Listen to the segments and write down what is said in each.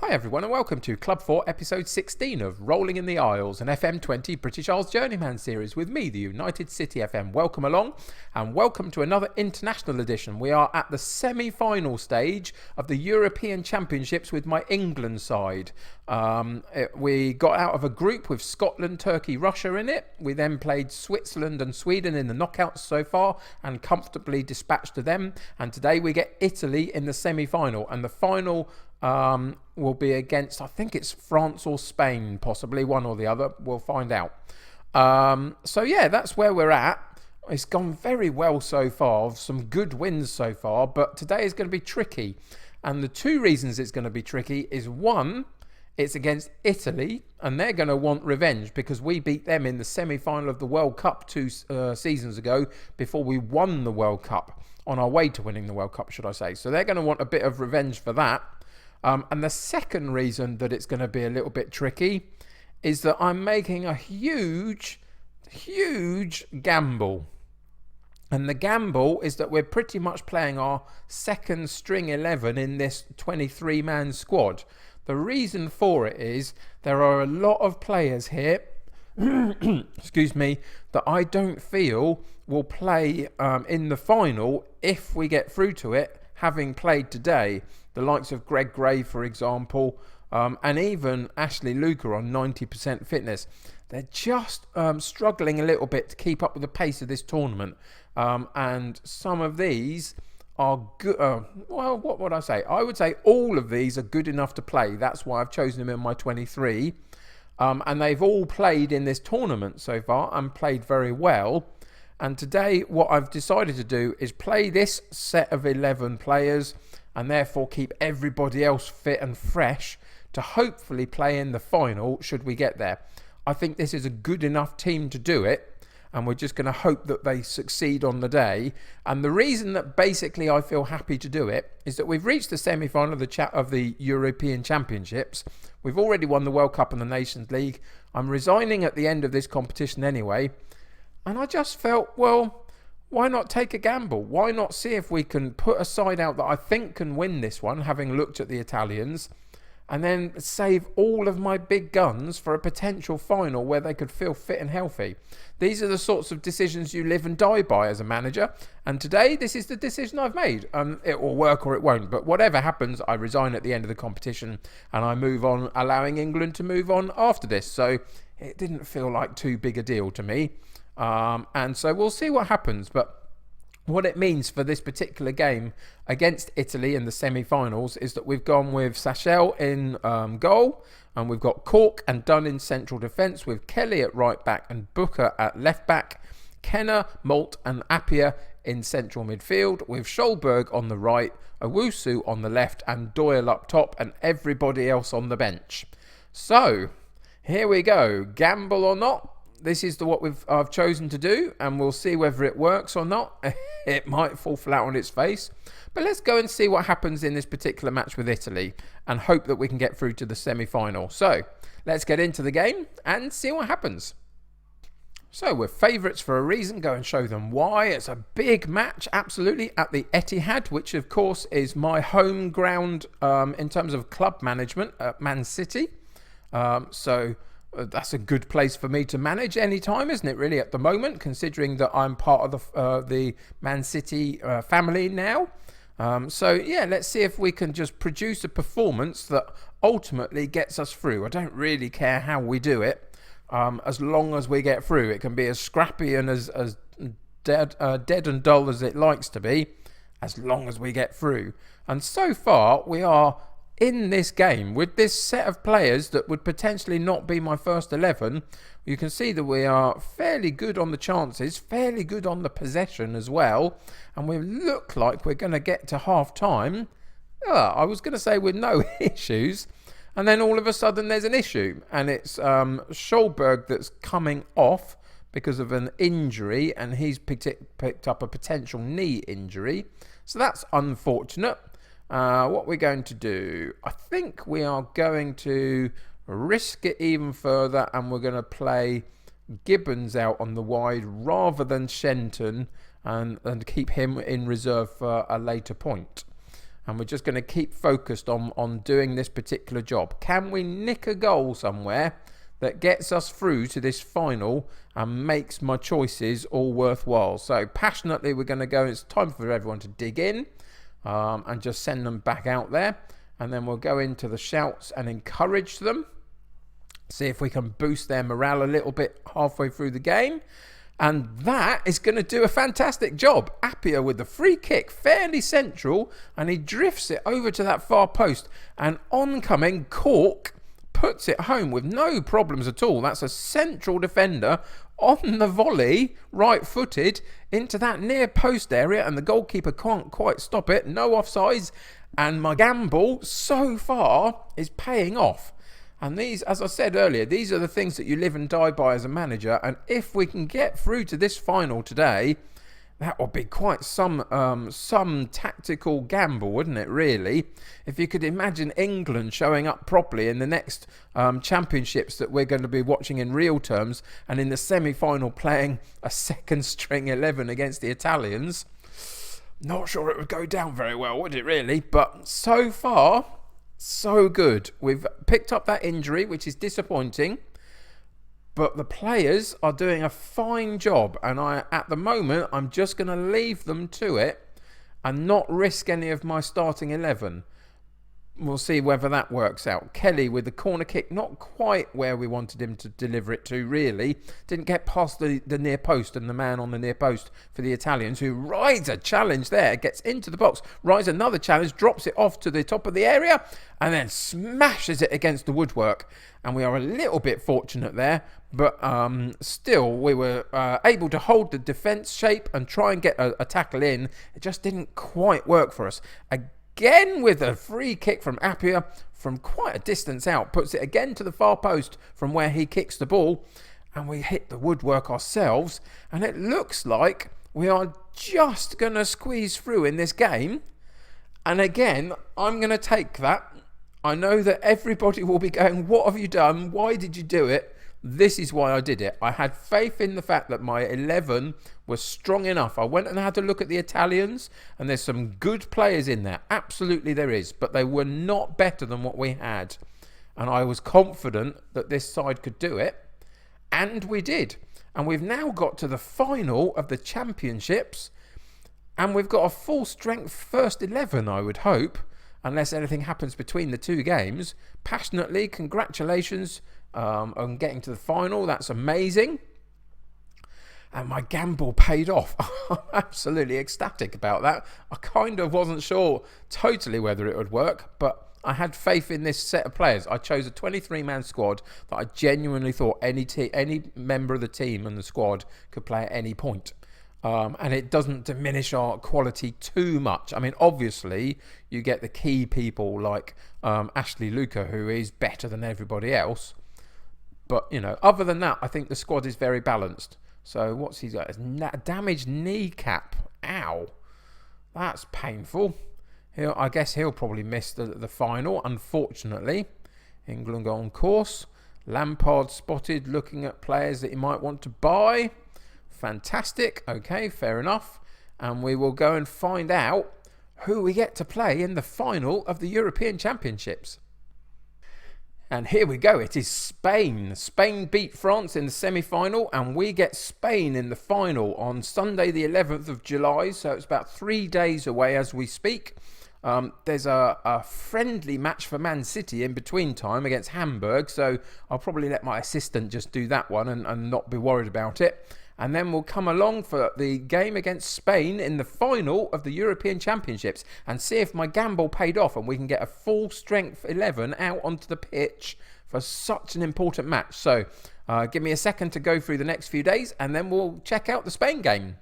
Hi everyone and welcome to Club 4 episode 16 of Rolling in the Isles, an FM20 British Isles Journeyman series with me, the United City FM. Welcome along and welcome to another international edition. We are at the semi-final stage of the European Championships with my England side. We got out of a group with Scotland, Turkey, Russia in it. We then played Switzerland and Sweden in the knockouts so far and comfortably dispatched to them. And today we get Italy in the semi-final, and the final will be against, I think it's France or Spain, possibly one or the other. We'll find out. So yeah, that's where we're at. It's gone very well so far, some good wins so far, but today is going to be tricky. And the two reasons it's going to be tricky is, one, it's against Italy, and they're going to want revenge because we beat them in the semi-final of the World Cup two seasons ago before we won the World Cup, on our way to winning the World Cup, should I say. So they're going to want a bit of revenge for that. And the second reason that it's going to be a little bit tricky is that I'm making a huge gamble. And the gamble is that we're pretty much playing our second string 11 in this 23-man squad. The reason for it is there are a lot of players here, excuse me, that I don't feel will play in the final if we get through to it, having played today. The likes of Greg Gray, for example, and even Ashley Luker on 90% fitness. They're just struggling a little bit to keep up with the pace of this tournament. And some of these are good. Well, what would I say? I would say all of these are good enough to play. That's why I've chosen them in my 23. And they've all played in this tournament so far and played very well. And today, what I've decided to do is play this set of 11 players and therefore keep everybody else fit and fresh to hopefully play in the final should we get there. I think this is a good enough team to do it, and we're just going to hope that they succeed on the day. And the reason that basically I feel happy to do it is that we've reached the semi-final of the European Championships. We've already won the World Cup and the Nations League. I'm resigning at the end of this competition anyway. And I just felt, well, why not take a gamble? Why not see if we can put a side out that I think can win this one, having looked at the Italians, and then save all of my big guns for a potential final where they could feel fit and healthy. These are the sorts of decisions you live and die by as a manager. And today, this is the decision I've made. It will work or it won't. But whatever happens, I resign at the end of the competition and I move on, allowing England to move on after this. So it didn't feel like too big a deal to me. And so we'll see what happens. But what it means for this particular game against Italy in the semi-finals is that we've gone with Sachel in goal, and we've got Cork and Dunn in central defence, with Kelly at right back and Booker at left back, Kenner, Malt and Appiah in central midfield, with Schulberg on the right, Owusu on the left and Doyle up top, and everybody else on the bench. So here we go, gamble or not. This is what I've chosen to do, and we'll see whether it works or not. It might fall flat on its face. But let's go and see what happens in this particular match with Italy and hope that we can get through to the semi-final. So let's get into the game and see what happens. So we're favourites for a reason. Go and show them why. It's a big match, absolutely, at the Etihad, which of course is my home ground in terms of club management at Man City. That's a good place for me to manage any time, isn't it, really, at the moment, considering that I'm part of the Man City family now. So, yeah, let's see if we can just produce a performance that ultimately gets us through. I don't really care how we do it, as long as we get through. It can be as scrappy and as dead and dull as it likes to be, as long as we get through. And so far, we are in this game with this set of players that would potentially not be my first 11. You can see that we are fairly good on the chances, fairly good on the possession as well, and we look like we're going to get to half time. I was going to say with no issues, and then all of a sudden there's an issue, and it's Schulberg that's coming off because of an injury, and he's picked up a potential knee injury, so that's unfortunate. What we're going to do, I think we are going to risk it even further, and we're going to play Gibbons out on the wide rather than Shenton, and keep him in reserve for a later point. and we're just going to keep focused on doing this particular job. Can we nick a goal somewhere that gets us through to this final and makes my choices all worthwhile? So passionately, we're going to go. It's time for everyone to dig in and just send them back out there. And then we'll go into the shouts and encourage them. See if we can boost their morale a little bit halfway through the game. And that is going to do a fantastic job. Appiah with the free kick, fairly central, and he drifts it over to that far post. And oncoming Cork puts it home with no problems at all. That's a central defender on the volley, right-footed, into that near post area, and the goalkeeper can't quite stop it. No offsides, and my gamble so far is paying off. And these, as I said earlier, these are the things that you live and die by as a manager. And if we can get through to this final today, that would be quite some tactical gamble, wouldn't it, really? If you could imagine England showing up properly in the next championships that we're going to be watching in real terms, and in the semi-final playing a second string 11 against the Italians, not sure it would go down very well, would it, really? But so far, so good. We've picked up that injury, which is disappointing. But the players are doing a fine job, and at the moment, I'm just going to leave them to it and not risk any of my starting 11. We'll see whether that works out. Kelly with the corner kick, not quite where we wanted him to deliver it to, really. Didn't get past the near post and the man on the near post for the Italians, who rides a challenge there, gets into the box, rides another challenge, drops it off to the top of the area, and then smashes it against the woodwork. And we are a little bit fortunate there, but still we were able to hold the defence shape and try and get a tackle in. It just didn't quite work for us. Again with a free kick from Appiah from quite a distance out, puts it again to the far post from where he kicks the ball, and we hit the woodwork ourselves, and it looks like we are just going to squeeze through in this game. And again, I'm going to take that. I know that everybody will be going, what have you done? Why did you do it? This is why I did it. I had faith in the fact that my 11 was strong enough. I went and had a look at the Italians, and there's some good players in there. Absolutely there is. But they were not better than what we had. And I was confident that this side could do it. And we did. And we've now got to the final of the championships. And we've got a full strength first 11, I would hope, unless anything happens between the two games. Passionately, congratulations on getting to the final. That's amazing. And my gamble paid off. I'm absolutely ecstatic about that. I kind of wasn't sure totally whether it would work, but I had faith in this set of players. I chose a 23-man squad that I genuinely thought any member of the team and the squad could play at any point. And it doesn't diminish our quality too much. I mean, obviously, you get the key people like Ashley Luca, who is better than everybody else. But, you know, other than that, I think the squad is very balanced. So what's he got? A damaged kneecap. Ow. That's painful. I guess he'll probably miss the final, unfortunately. England go on course. Lampard spotted looking at players that he might want to buy. Fantastic. Okay, fair enough. And we will go and find out who we get to play in the final of the European Championships. And here we go. It is Spain. Spain beat France in the semi-final, and we get Spain in the final on Sunday the 11th of July. So it's about 3 days away as we speak. There's a friendly match for Man City in between time against Hamburg. So I'll probably let my assistant just do that one and not be worried about it. And then we'll come along for the game against Spain in the final of the European Championships and see if my gamble paid off and we can get a full strength 11 out onto the pitch for such an important match. So give me a second to go through the next few days and then we'll check out the Spain game.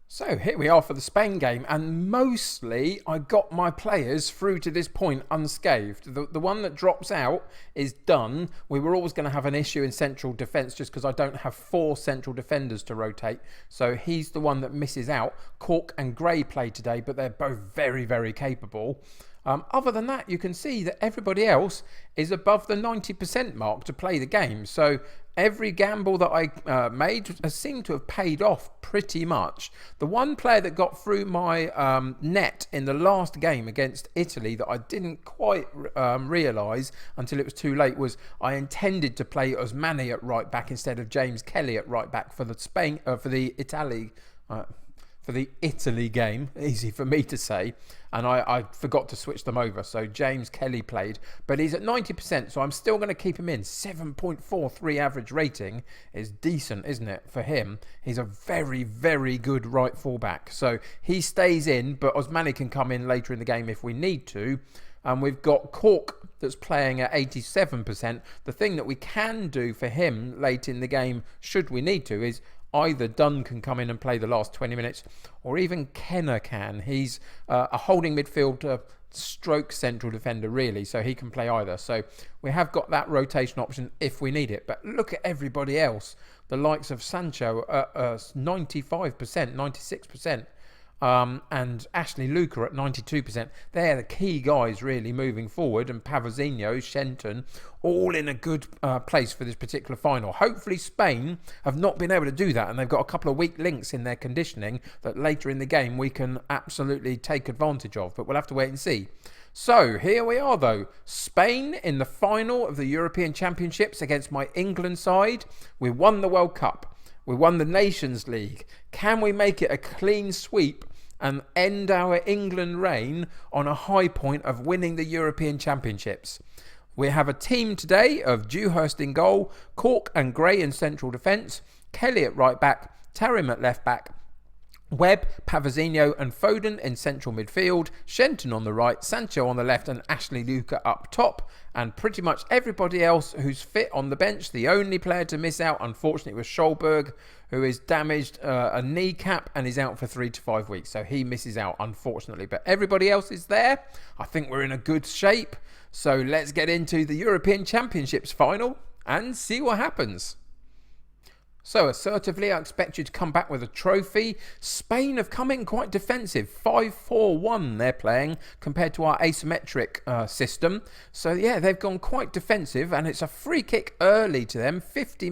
So here we are for the Spain game, and mostly I got my players through to this point unscathed. The one that drops out is done. We were always going to have an issue in central defence just because I don't have 4 central defenders to rotate. So he's the one that misses out. Cork and Gray played today, but they're both very, very capable. Other than that, you can see that everybody else is above the 90% mark to play the game. So every gamble that I made has seemed to have paid off pretty much. The one player that got through my net in the last game against Italy that I didn't quite realise until it was too late was I intended to play Osmani at right back instead of James Kelly at right back for the Italy game, easy for me to say, and I forgot to switch them over, so James Kelly played, but he's at 90%, so I'm still going to keep him in. 7.43 average rating is decent, isn't it, for him? He's a very, very good right fullback, so he stays in, but Osmani can come in later in the game if we need to. And we've got Cork that's playing at 87%. The thing that we can do for him late in the game, should we need to, is either Dunn can come in and play the last 20 minutes, or even Kenner can. He's a holding midfielder stroke central defender, really, so he can play either. So we have got that rotation option if we need it. But look at everybody else. The likes of Sancho at 95%, 96%. And Ashley Luca at 92%. They're the key guys really moving forward, and Pavazinho, Shenton, all in a good place for this particular final. Hopefully Spain have not been able to do that, and they've got a couple of weak links in their conditioning that later in the game we can absolutely take advantage of, but we'll have to wait and see. So here we are though, Spain in the final of the European Championships against my England side. We won the World Cup. We won the Nations League. Can we make it a clean sweep and end our England reign on a high point of winning the European Championships? We have a team today of Dewhurst in goal, Cork and Gray in central defence, Kelly at right back, Tarim at left back, Webb, Pavazinho and Foden in central midfield, Shenton on the right, Sancho on the left and Ashley Luca up top, and pretty much everybody else who's fit on the bench. The only player to miss out, unfortunately, was Schulberg, who is damaged a kneecap and is out for 3 to 5 weeks. So he misses out, unfortunately. But everybody else is there. I think we're in a good shape. So let's get into the European Championships final and see what happens. So assertively, I expect you to come back with a trophy. Spain have come in quite defensive. 5-4-1 they're playing compared to our asymmetric system. So yeah, they've gone quite defensive, and it's a free kick early to them. 50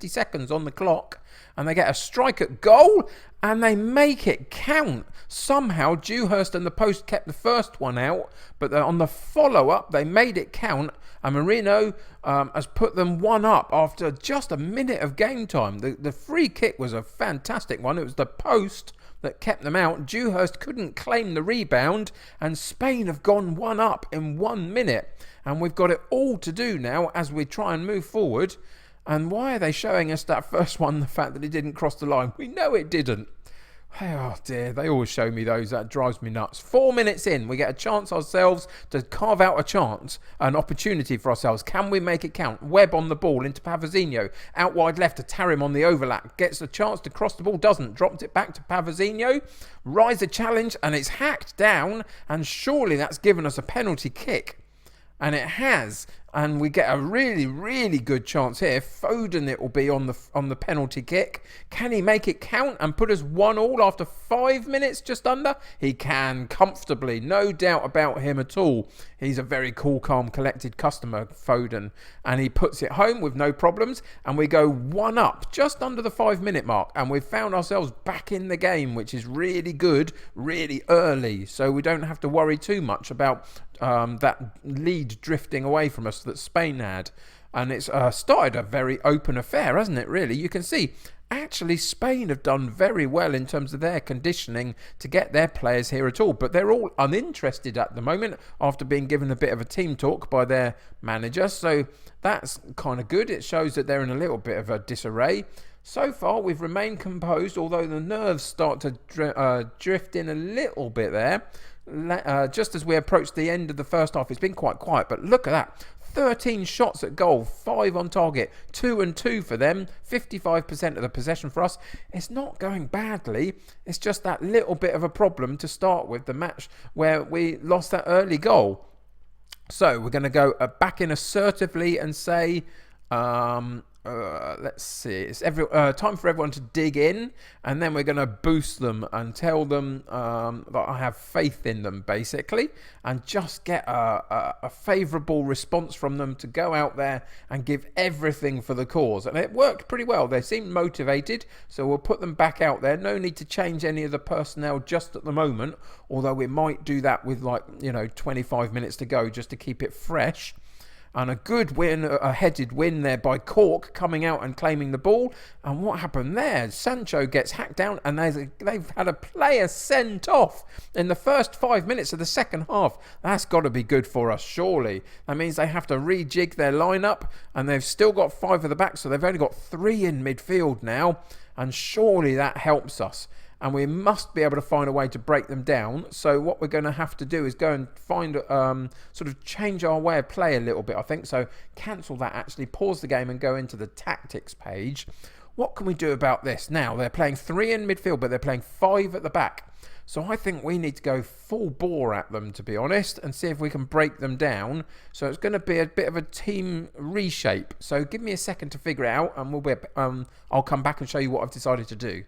seconds on the clock, and they get a strike at goal, and they make it count. Somehow Dewhurst and the post kept the first one out, but on the follow-up they made it count, and Marino has put them one up after just a minute of game time. The free kick was a fantastic one. It was the post that kept them out. Dewhurst couldn't claim the rebound, and Spain have gone one up in 1 minute, and we've got it all to do now as we try and move forward. And why are they showing us that first one, the fact that it didn't cross the line? We know it didn't. Oh dear, they always show me those. That drives me nuts. 4 minutes in, we get a chance ourselves to carve out a chance, an opportunity for ourselves. Can we make it count? Webb on the ball into Pavazinho. Out wide left to Tarim on the overlap. Gets a chance to cross the ball, doesn't. Dropped it back to Pavazinho. Rise a challenge, and it's hacked down, and surely that's given us a penalty kick. And it has, and we get a really, really good chance here. Foden it will be on the penalty kick. Can he make it count and put us 1-1 after 5 minutes, just under? He can comfortably, no doubt about him at all. He's a very cool, calm, collected customer, Foden, and he puts it home with no problems, and we go 1-up just under the 5 minute mark, and we've found ourselves back in the game, which is really good, really early, so we don't have to worry too much about that lead drifting away from us that Spain had. And it's started a very open affair, hasn't it, really? You can see actually Spain have done very well in terms of their conditioning to get their players here at all, but they're all uninterested at the moment after being given a bit of a team talk by their manager, so that's kind of good. It shows that they're in a little bit of a disarray. So far we've remained composed, although the nerves start to drift in a little bit there. Just as we approach the end of the first half, it's been quite quiet, but look at that. 13 shots at goal, 5 on target, 2 and 2 for them, 55% of the possession for us. It's not going badly. It's just that little bit of a problem to start with the match where we lost that early goal. So we're going to go back in assertively and say let's see. It's time for everyone to dig in, and then we're going to boost them and tell them that I have faith in them, basically, and just get a favourable response from them to go out there and give everything for the cause. And it worked pretty well. They seemed motivated, so we'll put them back out there. No need to change any of the personnel just at the moment, although we might do that with 25 minutes to go just to keep it fresh. And a good win, a headed win there by Cork, coming out and claiming the ball. And what happened there? Sancho gets hacked down, and they've had a player sent off in the first 5 minutes of the second half. That's got to be good for us, surely. That means they have to rejig their lineup, and they've still got 5 at the back, so they've only got 3 in midfield now. And surely that helps us. And we must be able to find a way to break them down. So what we're going to have to do is go and find, sort of change our way of play a little bit, I think. So cancel that, actually pause the game and go into the tactics page. What can we do about this? Now, they're playing 3 in midfield, but they're playing 5 at the back. So I think we need to go full bore at them, to be honest, and see if we can break them down. So it's going to be a bit of a team reshape. So give me a second to figure it out, and I'll come back and show you what I've decided to do.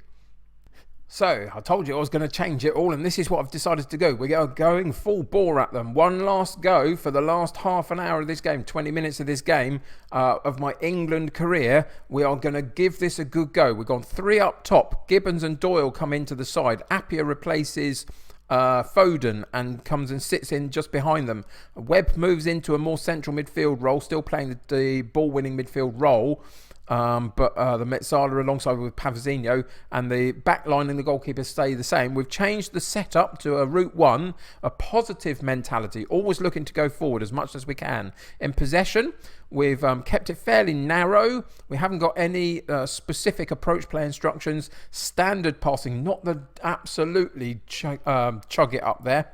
So, I told you I was going to change it all, and this is what I've decided to go. We are going full bore at them. One last go for the last half an hour of this game, 20 minutes of this game, of my England career. We are going to give this a good go. We've gone 3 up top. Gibbons and Doyle come into the side. Appiah replaces Foden and comes and sits in just behind them. Webb moves into a more central midfield role, still playing the ball-winning midfield role. But the Metzala alongside with Pavazinho, and the back line and the goalkeeper stay the same. We've changed the setup to a route 1, a positive mentality, always looking to go forward as much as we can. In possession, we've kept it fairly narrow. We haven't got any specific approach play instructions. Standard passing, not the absolutely chug it up there.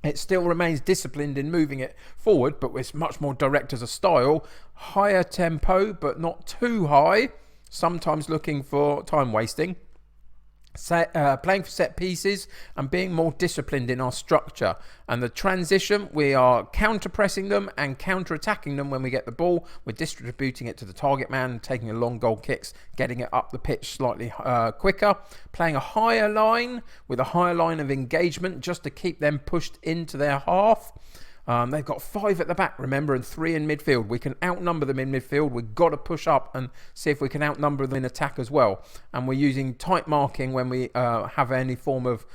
It still remains disciplined in moving it forward, but it's much more direct as a style. Higher tempo, but not too high. Sometimes looking for time wasting. Playing for set pieces and being more disciplined in our structure. And the transition, we are counter-pressing them and counter-attacking them when we get the ball. We're distributing it to the target man, taking a long goal kicks, getting it up the pitch slightly quicker. Playing a higher line with a higher line of engagement just to keep them pushed into their half. They've got 5 at the back, remember, and 3 in midfield. We can outnumber them in midfield. We've got to push up and see if we can outnumber them in attack as well. And we're using tight marking when we have any form of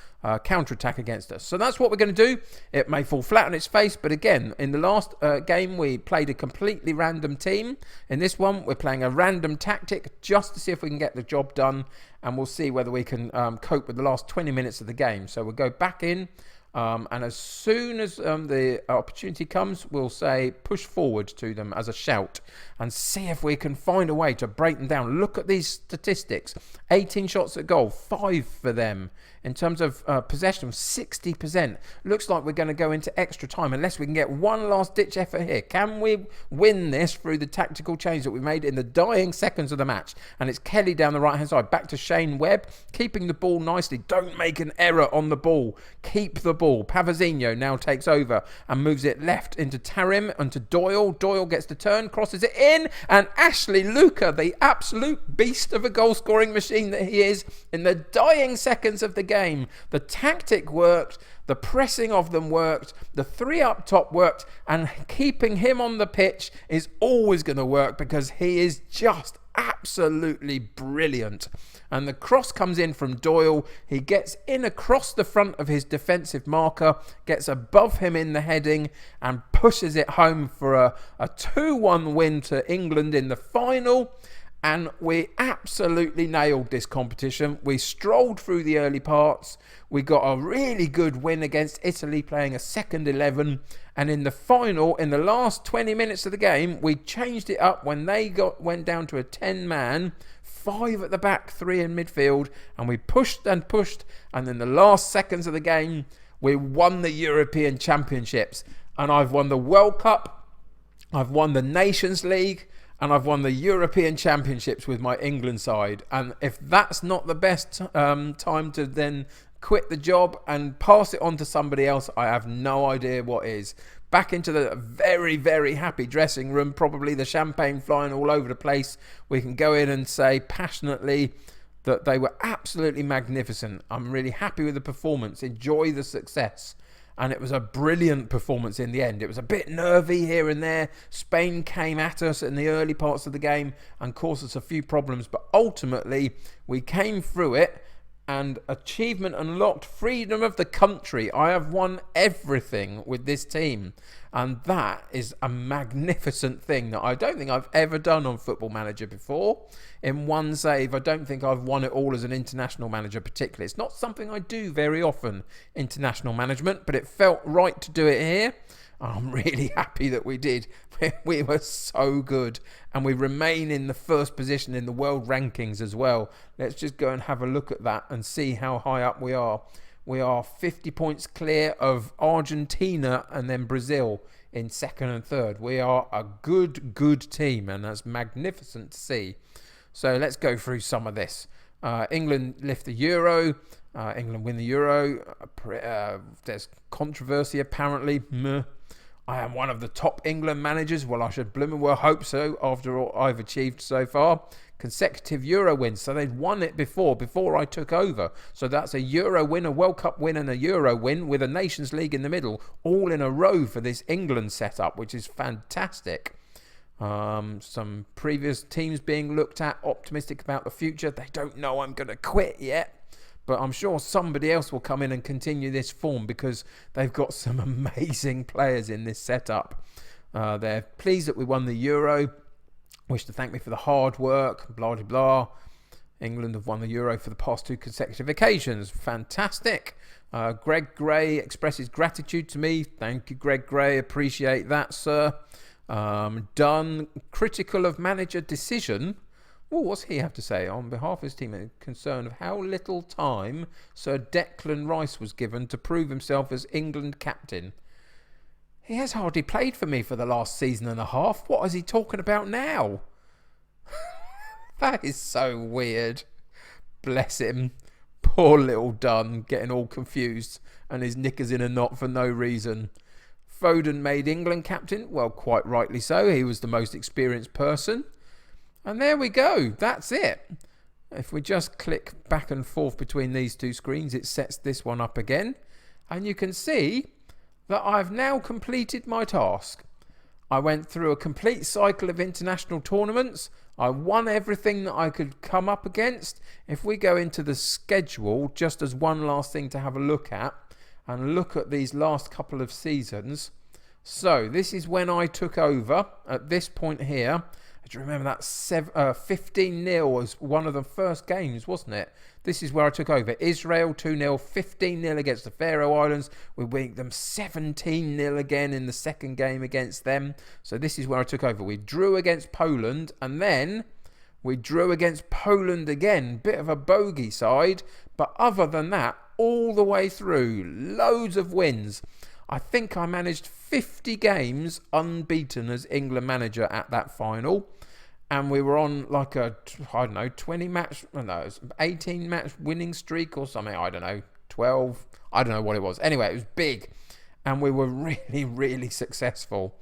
counter-attack against us. So that's what we're going to do. It may fall flat on its face, but again, in the last game, we played a completely random team. In this one, we're playing a random tactic just to see if we can get the job done. And we'll see whether we can cope with the last 20 minutes of the game. So we'll go back in. And as soon as the opportunity comes, we'll say push forward to them as a shout and see if we can find a way to break them down. Look at these statistics. 18 shots at goal, 5 for them. In terms of possession, 60%. Looks like we're going to go into extra time unless we can get one last ditch effort here. Can we win this through the tactical change that we made in the dying seconds of the match? And it's Kelly down the right hand side. Back to Shane Webb, keeping the ball nicely. Don't make an error on the ball. Keep the ball. Pavazinho now takes over and moves it left into Tarim and to Doyle. Doyle gets the turn, crosses it in, and Ashley Luca, the absolute beast of a goal scoring machine that he is, in the dying seconds of the game. The tactic worked, the pressing of them worked, the 3 up top worked, and keeping him on the pitch is always going to work because he is just absolutely brilliant. And the cross comes in from Doyle. He gets in across the front of his defensive marker, gets above him in the heading and pushes it home for a 2-1 win to England in the final. And we absolutely nailed this competition. We strolled through the early parts. We got a really good win against Italy, playing a second 11. And in the final, in the last 20 minutes of the game, we changed it up when they went down to a 10-man, 5 at the back, 3 in midfield. And we pushed and pushed. And in the last seconds of the game, we won the European Championships. And I've won the World Cup. I've won the Nations League. And I've won the European Championships with my England side. And if that's not the best time to then quit the job and pass it on to somebody else, I have no idea what is. back into the very, very happy dressing room, probably the champagne flying all over the place. We can go in and say passionately that they were absolutely magnificent. I'm really happy with the performance, enjoy the success. And it was a brilliant performance in the end. It was a bit nervy here and there. Spain came at us in the early parts of the game and caused us a few problems. But ultimately, we came through it, and achievement unlocked, freedom of the country. I have won everything with this team. And that is a magnificent thing that I don't think I've ever done on Football Manager before. In one save, I don't think I've won it all as an international manager particularly. It's not something I do very often, international management, but it felt right to do it here. I'm really happy that we did. We were so good, and we remain in the first position in the world rankings as well. Let's just go and have a look at that and see how high up we are. We are 50 points clear of Argentina and then Brazil in second and third. We are a good team, and that's magnificent to see. So let's go through some of this. England lift the Euro. England win the Euro. There's controversy apparently. I am one of the top England managers. Well, I should blooming well hope so after all I've achieved so far. Consecutive Euro wins. So they'd won it before I took over. So that's a Euro win, a World Cup win and a Euro win with a Nations League in the middle, all in a row for this England setup, which is fantastic. Some previous teams being looked at, optimistic about the future. They don't know I'm going to quit yet. But I'm sure somebody else will come in and continue this form because they've got some amazing players in this setup. They're pleased that we won the Euro. Wish to thank me for the hard work. Blah, blah, blah. England have won the Euro for the past 2 consecutive occasions. Fantastic. Greg Gray expresses gratitude to me. Thank you, Greg Gray. Appreciate that, sir. Done. Critical of manager decision. Well, what's he have to say on behalf of his team? Concern of how little time Sir Declan Rice was given to prove himself as England captain. He has hardly played for me for the last season and a half. What is he talking about now? That is so weird. Bless him. Poor little Dunn, getting all confused and his knickers in a knot for no reason. Foden made England captain. Well, quite rightly so. He was the most experienced person. And there we go. That's it. If we just click back and forth between these two screens, it sets this one up again. And you can see that I've now completed my task. I went through a complete cycle of international tournaments. I won everything that I could come up against. If we go into the schedule, just as one last thing to have a look at, and look at these last couple of seasons. So this is when I took over at this point here. Do you remember that 15-0 was one of the first games, wasn't it? This is where I took over. Israel 2-0, 15-0 against the Faroe Islands. We beat them 17-0 again in the second game against them. So this is where I took over. We drew against Poland, and then we drew against Poland again. Bit of a bogey side, but other than that, all the way through, loads of wins. I think I managed 50 games unbeaten as England manager at that final. And we were on like a, 18 match winning streak or something. I don't know, 12. I don't know what it was. Anyway, it was big. And we were really, really successful.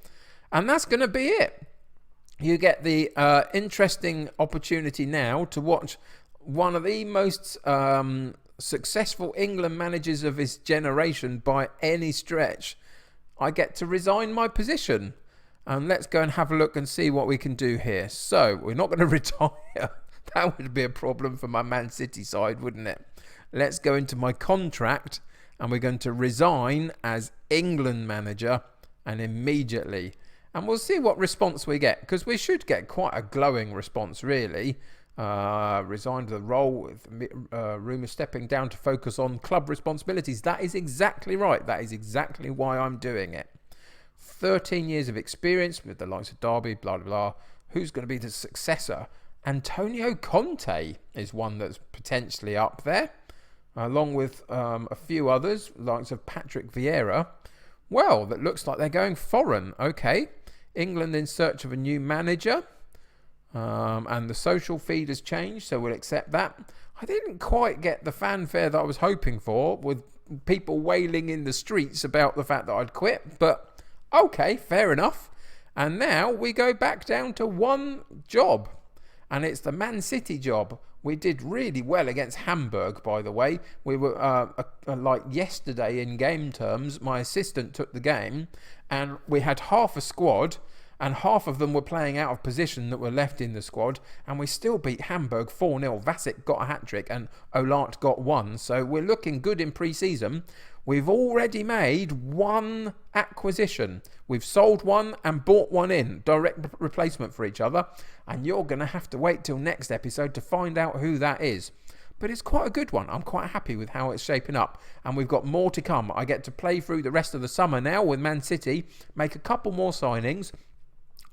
And that's going to be it. You get the interesting opportunity now to watch one of the most successful England managers of his generation by any stretch. I get to resign my position. And let's go and have a look and see what we can do here. So, we're not going to retire. That would be a problem for my Man City side, wouldn't it? Let's go into my contract and we're going to resign as England manager and immediately. And we'll see what response we get, because we should get quite a glowing response, really. Resigned the role with rumour stepping down to focus on club responsibilities. That is exactly right. That is exactly why I'm doing it. 13 years of experience with the likes of Derby, blah, blah, blah. Who's going to be the successor? Antonio Conte is one that's potentially up there, along with a few others, likes of Patrick Vieira. Well, that looks like they're going foreign. Okay. England in search of a new manager. And the social feed has changed, so we'll accept that. I didn't quite get the fanfare that I was hoping for, with people wailing in the streets about the fact that I'd quit, but Okay, fair enough. And now we go back down to one job, and it's the Man City job. We did really well against Hamburg, by the way. We were like yesterday in game terms. My assistant took the game, and we had half a squad, and half of them were playing out of position that were left in the squad, and we still beat Hamburg 4-0. Vasic got a hat-trick and Olart got one, so we're looking good in pre-season. We've already made one acquisition. We've sold one and bought one in, direct replacement for each other, and you're going to have to wait till next episode to find out who that is. But it's quite a good one. I'm quite happy with how it's shaping up, and we've got more to come. I get to play through the rest of the summer now with Man City, make a couple more signings,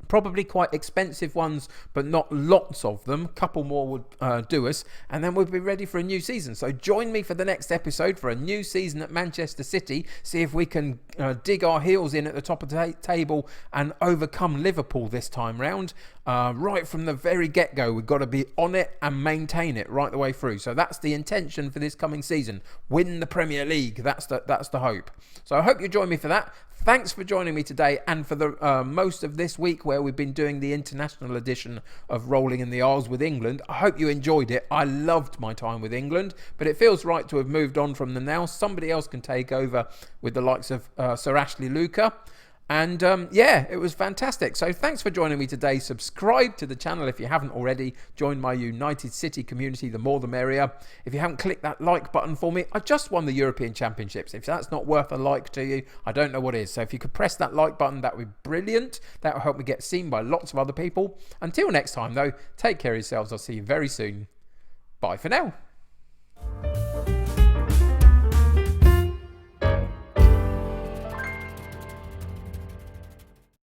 probably quite expensive ones, but not lots of them. A couple more would do us, and then we'll be ready for a new season. So join me for the next episode for a new season at Manchester City. See if we can dig our heels in at the top of the table and overcome Liverpool this time round. Right from the very get-go, we've got to be on it and maintain it right the way through. So that's the intention for this coming season. Win the Premier League. That's the hope. So I hope you join me for that. Thanks for joining me today and for the most of this week where we've been doing the international edition of Rolling in the Isles with England. I hope you enjoyed it. I loved my time with England, but it feels right to have moved on from them now. Somebody else can take over with the likes of Sir Ashley Luca. And yeah, it was fantastic. So thanks for joining me today. Subscribe to the channel if you haven't already. Join my United City community, the more the merrier. If you haven't clicked that like button for me, I just won the European Championships. If that's not worth a like to you, I don't know what is. So if you could press that like button, that would be brilliant. That will help me get seen by lots of other people. Until next time though, take care of yourselves. I'll see you very soon. Bye for now.